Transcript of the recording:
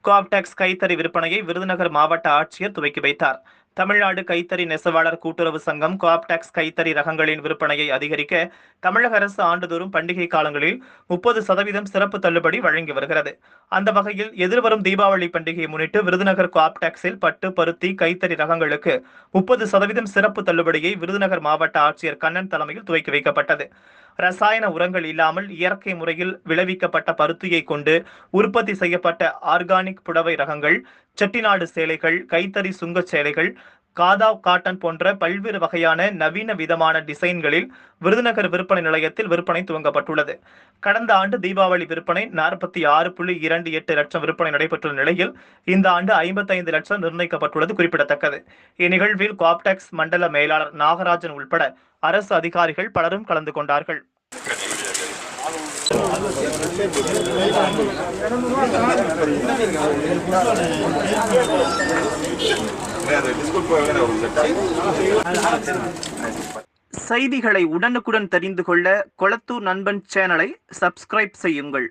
கோஆப்டெக்ஸ் கைத்தறி விற்பனையை விருதுநகர் மாவட்ட ஆட்சியர் துவக்கி வைத்தார். தமிழ்நாடு கைத்தறி நெசவாளர் கூட்டுறவு சங்கம் கோஆப்டெக்ஸ் கைத்தறி ரகங்களின் விற்பனையை அதிகரிக்க தமிழக அரசு ஆண்டுதோறும் பண்டிகை காலங்களில் 30% சிறப்பு தள்ளுபடி வழங்கி வருகிறது. அந்த வகையில் எதிர்வரும் தீபாவளி பண்டிகையை முன்னிட்டு விருதுநகர் கோஆப்டெக்ஸில் பட்டு, பருத்தி, கைத்தறி ரகங்களுக்கு 30% சிறப்பு தள்ளுபடியை விருதுநகர் மாவட்ட ஆட்சியர் கண்ணன் தலைமையில் துவக்கி வைக்கப்பட்டது. ரசாயன உரங்கள் இல்லாமல் இயற்கை முறையில் விளைவிக்கப்பட்ட பருத்தியை கொண்டு உற்பத்தி செய்யப்பட்ட ஆர்கானிக் புடவை ரகங்கள், செட்டிநாடு சேலைகள், கைத்தறி சுங்க சேலைகள், காதாவ் காட்டன் போன்ற பல்வேறு வகையான நவீன விதமான டிசைன்களில் விருதுநகர் விற்பனை நிலையத்தில் விற்பனை துவங்கப்பட்டுள்ளது. கடந்த ஆண்டு தீபாவளி விற்பனை 46.28 லட்சம் விற்பனை நடைபெற்றுள்ள நிலையில் இந்த ஆண்டு 55 லட்சம் நிர்ணயிக்கப்பட்டுள்ளது குறிப்பிடத்தக்கது. இந்நிகழ்வில் கோஆப்டெக்ஸ் மண்டல மேலாளர் நாகராஜன் உள்பட அரசு அதிகாரிகள் பலரும் கலந்து கொண்டார்கள். செய்திகளை உடனுக்குடன் தெரிந்து கொள்ள கொளத்தூர் நண்பன் சேனலை சப்ஸ்கிரைப் செய்யுங்கள்.